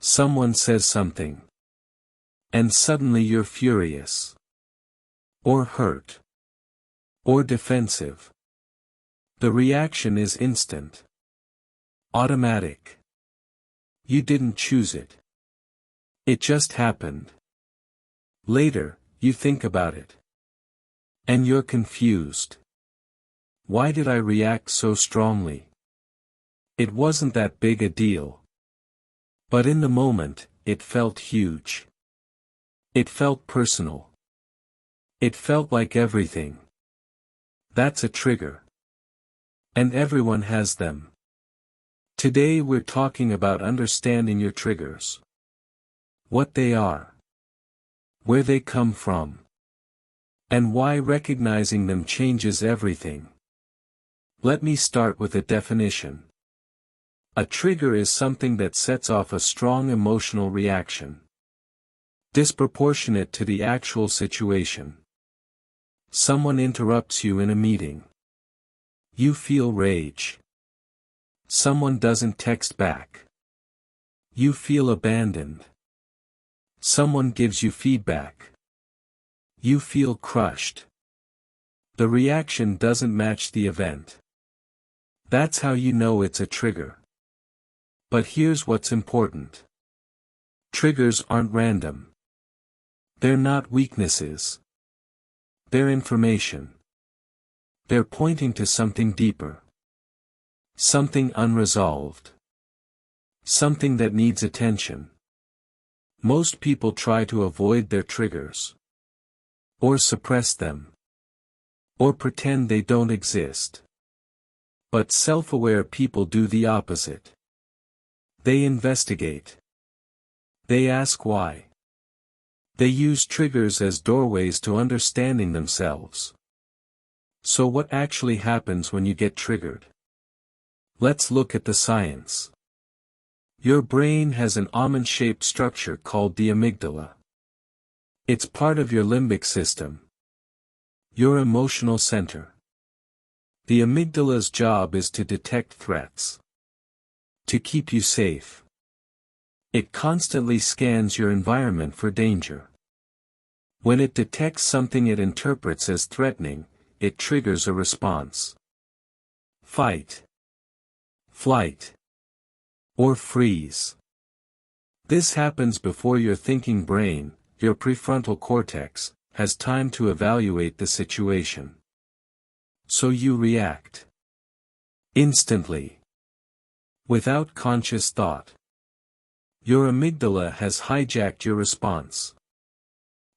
Someone says something. And suddenly you're furious. Or hurt. Or defensive. The reaction is instant. Automatic. You didn't choose it. It just happened. Later, you think about it. And you're confused. Why did I react so strongly? It wasn't that big a deal. But in the moment, it felt huge. It felt personal. It felt like everything. That's a trigger. And everyone has them. Today we're talking about understanding your triggers. What they are. Where they come from. And why recognizing them changes everything. Let me start with a definition. A trigger is something that sets off a strong emotional reaction. Disproportionate to the actual situation. Someone interrupts you in a meeting. You feel rage. Someone doesn't text back. You feel abandoned. Someone gives you feedback. You feel crushed. The reaction doesn't match the event. That's how you know it's a trigger. But here's what's important. Triggers aren't random. They're not weaknesses. They're information. They're pointing to something deeper. Something unresolved. Something that needs attention. Most people try to avoid their triggers. Or suppress them. Or pretend they don't exist. But self-aware people do the opposite. They investigate. They ask why. They use triggers as doorways to understanding themselves. So what actually happens when you get triggered? Let's look at the science. Your brain has an almond-shaped structure called the amygdala. It's part of your limbic system. Your emotional center. The amygdala's job is to detect threats. To keep you safe. It constantly scans your environment for danger. When it detects something it interprets as threatening, it triggers a response. Fight. Flight. Or freeze. This happens before your thinking brain, your prefrontal cortex, has time to evaluate the situation. So you react. Instantly. Without conscious thought. Your amygdala has hijacked your response.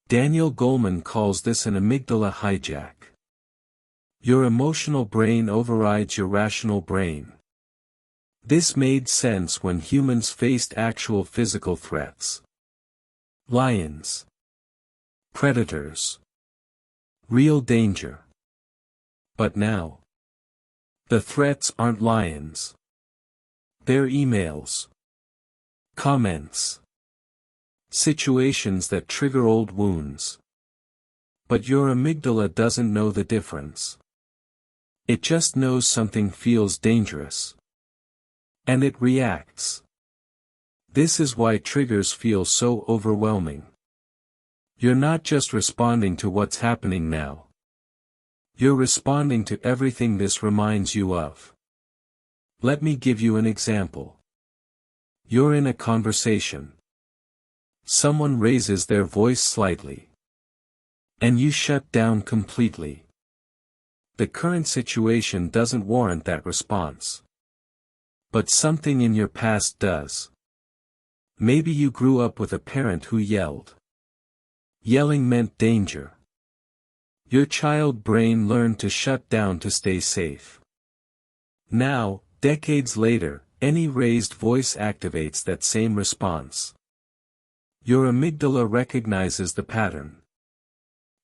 Daniel Goleman calls this an amygdala hijack. Your emotional brain overrides your rational brain. This made sense when humans faced actual physical threats. Lions. Predators. Real danger. But now, the threats aren't lions. They're emails. Comments. Situations that trigger old wounds. But your amygdala doesn't know the difference. It just knows something feels dangerous. And it reacts. This is why triggers feel so overwhelming. You're not just responding to what's happening now. You're responding to everything this reminds you of. Let me give you an example. You're in a conversation. Someone raises their voice slightly. And you shut down completely. The current situation doesn't warrant that response. But something in your past does. Maybe you grew up with a parent who yelled. Yelling meant danger. Your child brain learned to shut down to stay safe. Now, decades later, any raised voice activates that same response. Your amygdala recognizes the pattern.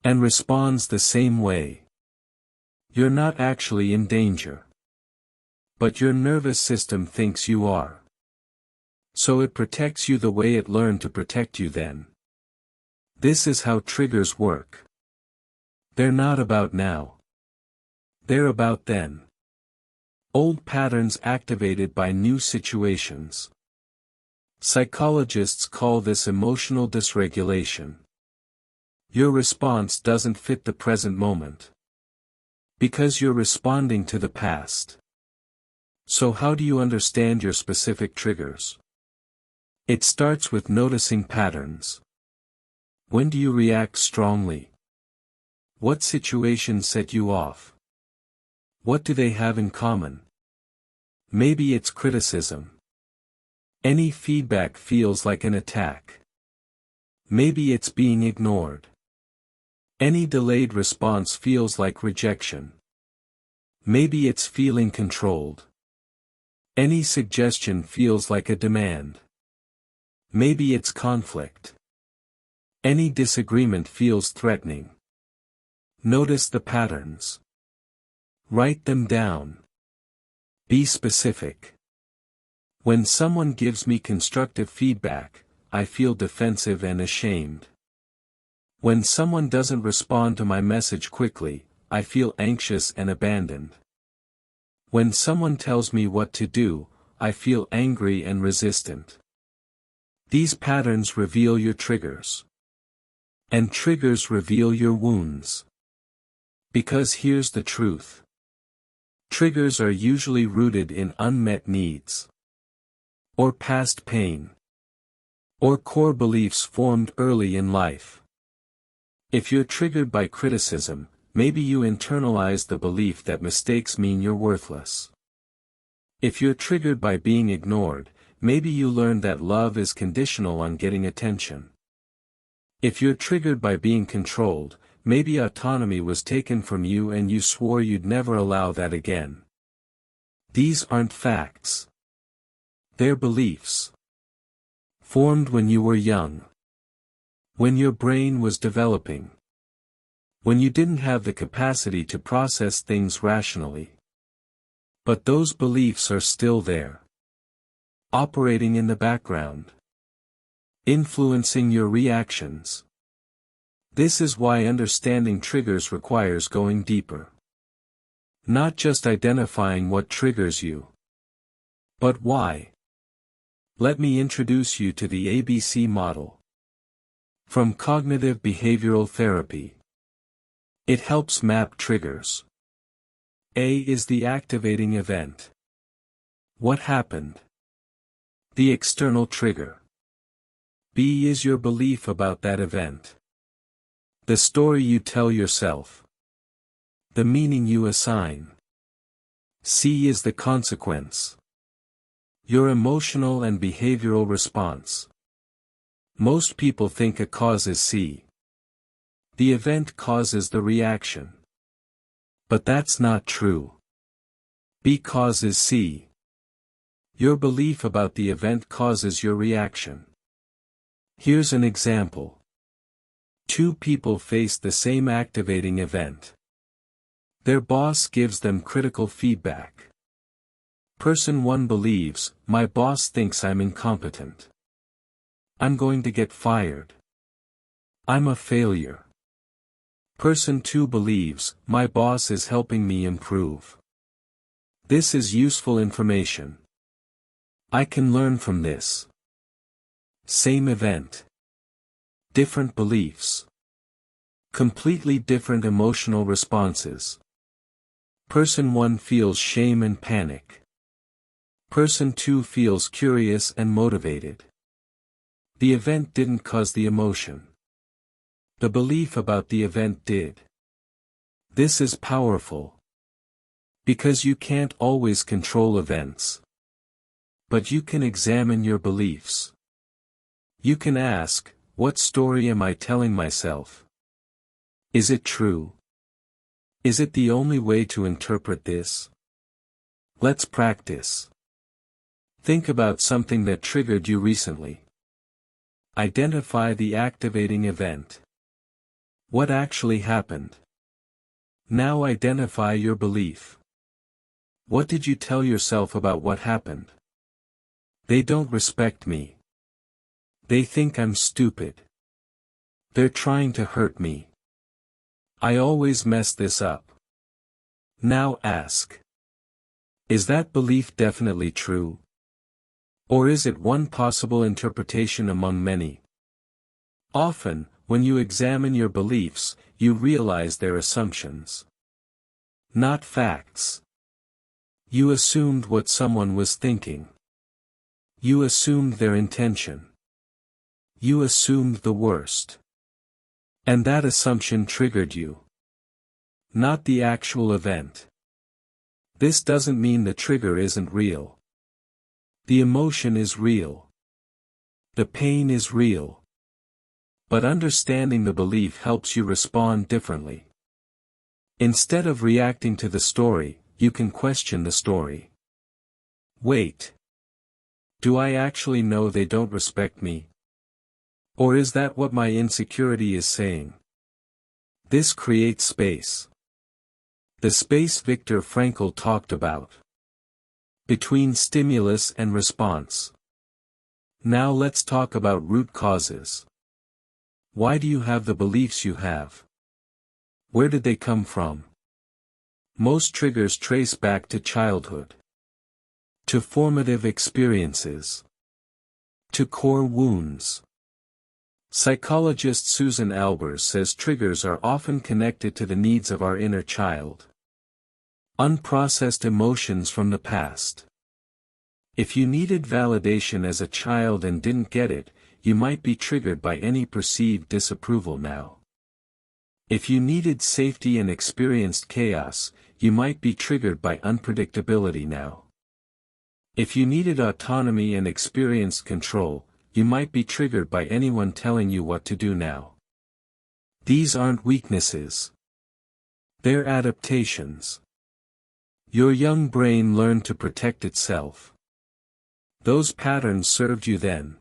And responds the same way. You're not actually in danger. But your nervous system thinks you are. So it protects you the way it learned to protect you then. This is how triggers work. They're not about now. They're about then. Old patterns activated by new situations. Psychologists call this emotional dysregulation. Your response doesn't fit the present moment. Because you're responding to the past. So how do you understand your specific triggers? It starts with noticing patterns. When do you react strongly? What situations set you off? What do they have in common? Maybe it's criticism. Any feedback feels like an attack. Maybe it's being ignored. Any delayed response feels like rejection. Maybe it's feeling controlled. Any suggestion feels like a demand. Maybe it's conflict. Any disagreement feels threatening. Notice the patterns. Write them down. Be specific. When someone gives me constructive feedback, I feel defensive and ashamed. When someone doesn't respond to my message quickly, I feel anxious and abandoned. When someone tells me what to do, I feel angry and resistant. These patterns reveal your triggers. And triggers reveal your wounds. Because here's the truth. Triggers are usually rooted in unmet needs. Or past pain. Or core beliefs formed early in life. If you're triggered by criticism, maybe you internalize the belief that mistakes mean you're worthless. If you're triggered by being ignored, maybe you learned that love is conditional on getting attention. If you're triggered by being controlled, maybe autonomy was taken from you and you swore you'd never allow that again. These aren't facts. They're beliefs. Formed when you were young. When your brain was developing. When you didn't have the capacity to process things rationally. But those beliefs are still there. Operating in the background. Influencing your reactions. This is why understanding triggers requires going deeper. Not just identifying what triggers you. But why? Let me introduce you to the ABC model. From cognitive behavioral therapy. It helps map triggers. A is the activating event. What happened? The external trigger. B is your belief about that event. The story you tell yourself. The meaning you assign. C is the consequence. Your emotional and behavioral response. Most people think a cause is C. The event causes the reaction. But that's not true. B causes C. Your belief about the event causes your reaction. Here's an example. Two people face the same activating event. Their boss gives them critical feedback. Person 1 believes, my boss thinks I'm incompetent. I'm going to get fired. I'm a failure. Person 2 believes, my boss is helping me improve. This is useful information. I can learn from this. Same event. Different beliefs. Completely different emotional responses. Person 1 feels shame and panic. Person 2 feels curious and motivated. The event didn't cause the emotion. The belief about the event did. This is powerful. Because you can't always control events. But you can examine your beliefs. You can ask, what story am I telling myself? Is it true? Is it the only way to interpret this? Let's practice. Think about something that triggered you recently. Identify the activating event. What actually happened? Now identify your belief. What did you tell yourself about what happened? They don't respect me. They think I'm stupid. They're trying to hurt me. I always mess this up. Now ask. Is that belief definitely true? Or is it one possible interpretation among many? Often, when you examine your beliefs, you realize they're assumptions. Not facts. You assumed what someone was thinking. You assumed their intention. You assumed the worst. And that assumption triggered you. Not the actual event. This doesn't mean the trigger isn't real. The emotion is real. The pain is real. But understanding the belief helps you respond differently. Instead of reacting to the story, you can question the story. Wait. Do I actually know they don't respect me? Or is that what my insecurity is saying? This creates space. The space Viktor Frankl talked about. Between stimulus and response. Now let's talk about root causes. Why do you have the beliefs you have? Where did they come from? Most triggers trace back to childhood. To formative experiences. To core wounds. Psychologist Susan Albers says triggers are often connected to the needs of our inner child. Unprocessed emotions from the past. If you needed validation as a child and didn't get it, you might be triggered by any perceived disapproval now. If you needed safety and experienced chaos, you might be triggered by unpredictability now. If you needed autonomy and experienced control, you might be triggered by anyone telling you what to do now. These aren't weaknesses. They're adaptations. Your young brain learned to protect itself. Those patterns served you then.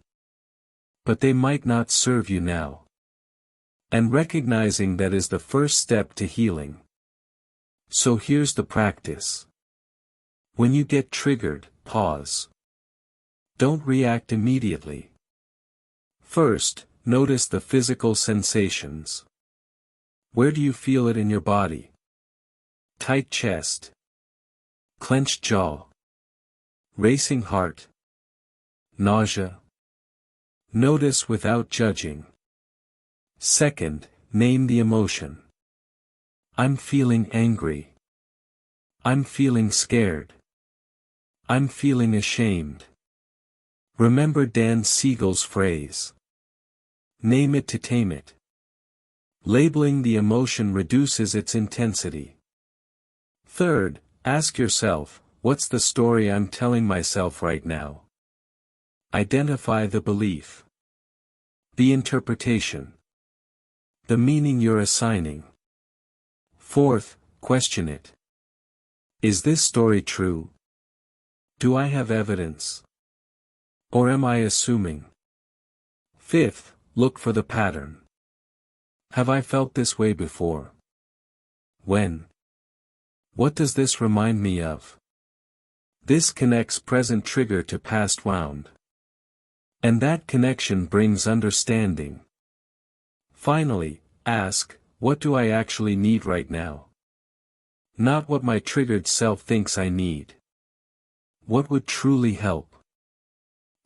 But they might not serve you now. And recognizing that is the first step to healing. So here's the practice. When you get triggered, pause. Don't react immediately. First, notice the physical sensations. Where do you feel it in your body? Tight chest. Clenched jaw. Racing heart. Nausea. Notice without judging. Second, name the emotion. I'm feeling angry. I'm feeling scared. I'm feeling ashamed. Remember Dan Siegel's phrase. Name it to tame it. Labeling the emotion reduces its intensity. Third, ask yourself, what's the story I'm telling myself right now? Identify the belief. The interpretation. The meaning you're assigning. Fourth, question it. Is this story true? Do I have evidence? Or am I assuming? Fifth, look for the pattern. Have I felt this way before? When? What does this remind me of? This connects present trigger to past wound. And that connection brings understanding. Finally, ask, what do I actually need right now? Not what my triggered self thinks I need. What would truly help?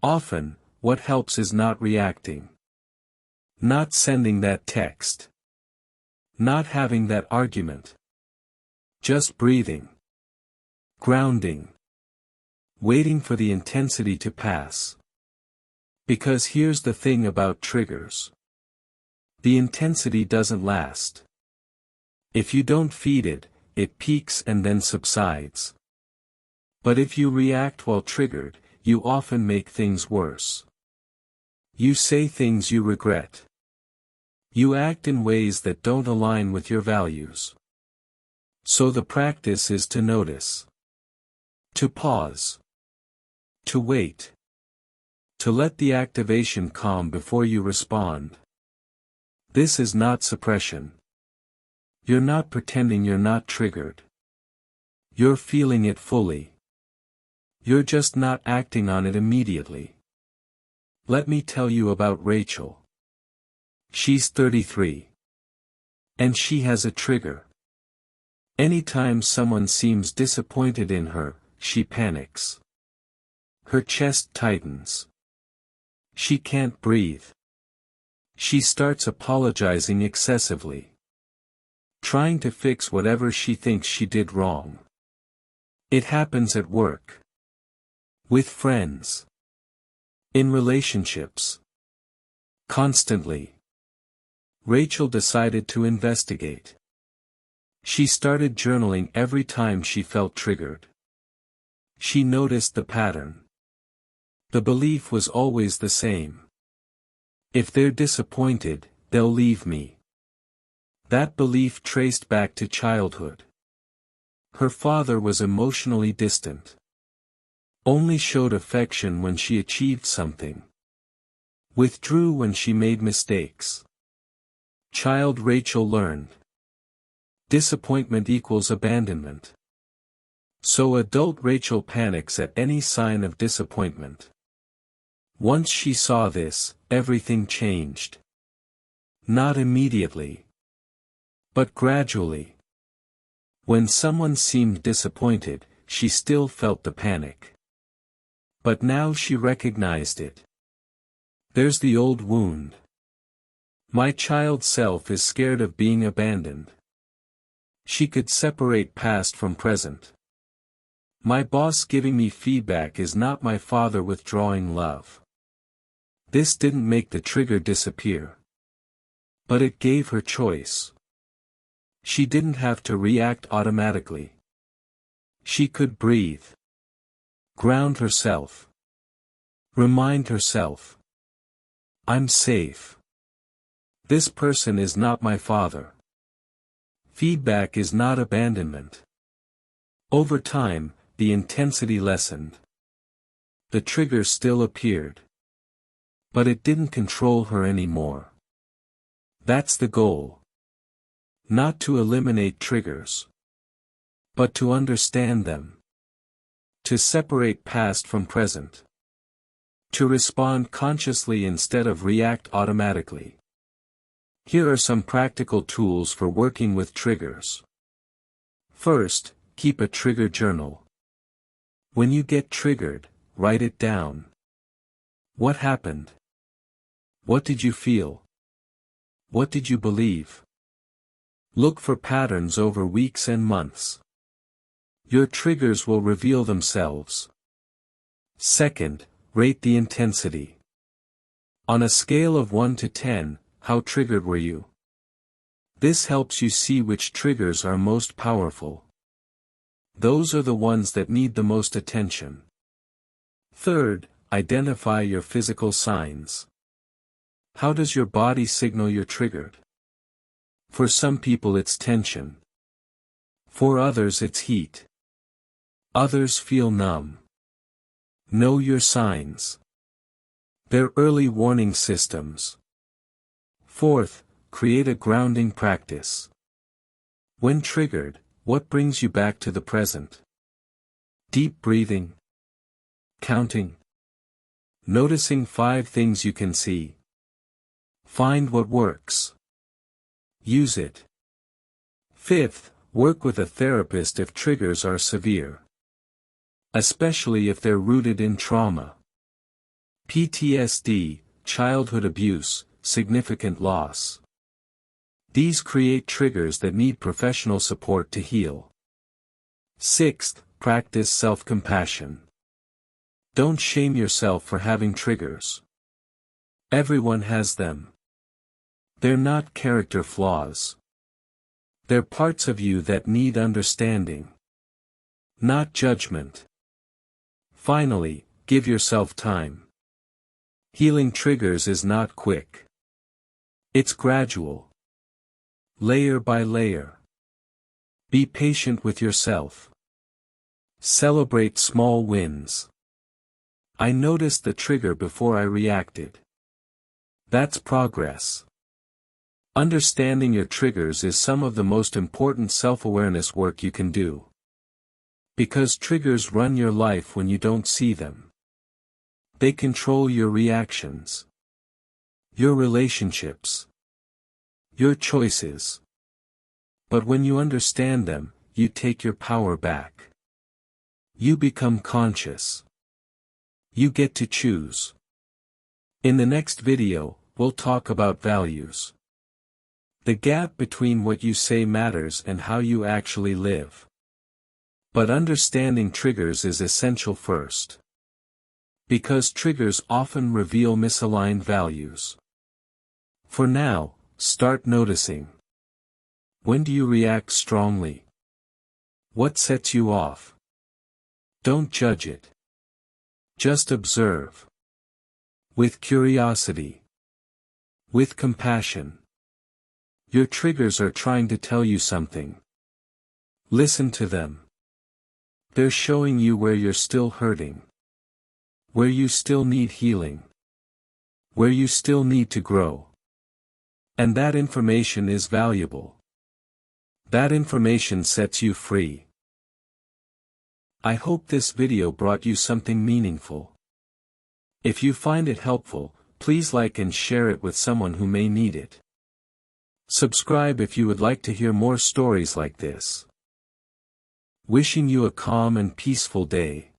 Often, what helps is not reacting. Not sending that text. Not having that argument. Just breathing. Grounding. Waiting for the intensity to pass. Because here's the thing about triggers. The intensity doesn't last. If you don't feed it, it peaks and then subsides. But if you react while triggered, you often make things worse. You say things you regret. You act in ways that don't align with your values. So the practice is to notice. To pause. To wait. To let the activation calm before you respond. This is not suppression. You're not pretending you're not triggered. You're feeling it fully. You're just not acting on it immediately. Let me tell you about Rachel. She's 33. And she has a trigger. Anytime someone seems disappointed in her, she panics. Her chest tightens. She can't breathe. She starts apologizing excessively. Trying to fix whatever she thinks she did wrong. It happens at work. With friends. In relationships. Constantly. Rachel decided to investigate. She started journaling every time she felt triggered. She noticed the pattern. The belief was always the same. If they're disappointed, they'll leave me. That belief traced back to childhood. Her father was emotionally distant. Only showed affection when she achieved something. Withdrew when she made mistakes. Child Rachel learned. Disappointment equals abandonment. So adult Rachel panics at any sign of disappointment. Once she saw this, everything changed. Not immediately. But gradually. When someone seemed disappointed, she still felt the panic. But now she recognized it. There's the old wound. My child self is scared of being abandoned. She could separate past from present. My boss giving me feedback is not my father withdrawing love. This didn't make the trigger disappear. But it gave her choice. She didn't have to react automatically. She could breathe. Ground herself. Remind herself. I'm safe. This person is not my father. Feedback is not abandonment. Over time, the intensity lessened. The trigger still appeared. But it didn't control her anymore. That's the goal. Not to eliminate triggers. But to understand them. To separate past from present. To respond consciously instead of react automatically. Here are some practical tools for working with triggers. First, keep a trigger journal. When you get triggered, write it down. What happened? What did you feel? What did you believe? Look for patterns over weeks and months. Your triggers will reveal themselves. Second, rate the intensity. On a scale of 1 to 10, how triggered were you? This helps you see which triggers are most powerful. Those are the ones that need the most attention. Third, identify your physical signs. How does your body signal you're triggered? For some people it's tension. For others it's heat. Others feel numb. Know your signs. They're early warning systems. Fourth, create a grounding practice. When triggered, what brings you back to the present? Deep breathing. Counting. Noticing 5 things you can see. Find what works. Use it. Fifth, work with a therapist if triggers are severe. Especially if they're rooted in trauma. PTSD, childhood abuse, significant loss. These create triggers that need professional support to heal. Sixth, practice self-compassion. Don't shame yourself for having triggers. Everyone has them. They're not character flaws. They're parts of you that need understanding. Not judgment. Finally, give yourself time. Healing triggers is not quick. It's gradual. Layer by layer. Be patient with yourself. Celebrate small wins. I noticed the trigger before I reacted. That's progress. Understanding your triggers is some of the most important self-awareness work you can do. Because triggers run your life when you don't see them. They control your reactions. Your relationships. Your choices. But when you understand them, you take your power back. You become conscious. You get to choose. In the next video, we'll talk about values. The gap between what you say matters and how you actually live. But understanding triggers is essential first. Because triggers often reveal misaligned values. For now, start noticing. When do you react strongly? What sets you off? Don't judge it. Just observe. With curiosity. With compassion. Your triggers are trying to tell you something. Listen to them. They're showing you where you're still hurting. Where you still need healing. Where you still need to grow. And that information is valuable. That information sets you free. I hope this video brought you something meaningful. If you find it helpful, please like and share it with someone who may need it. Subscribe if you would like to hear more stories like this. Wishing you a calm and peaceful day.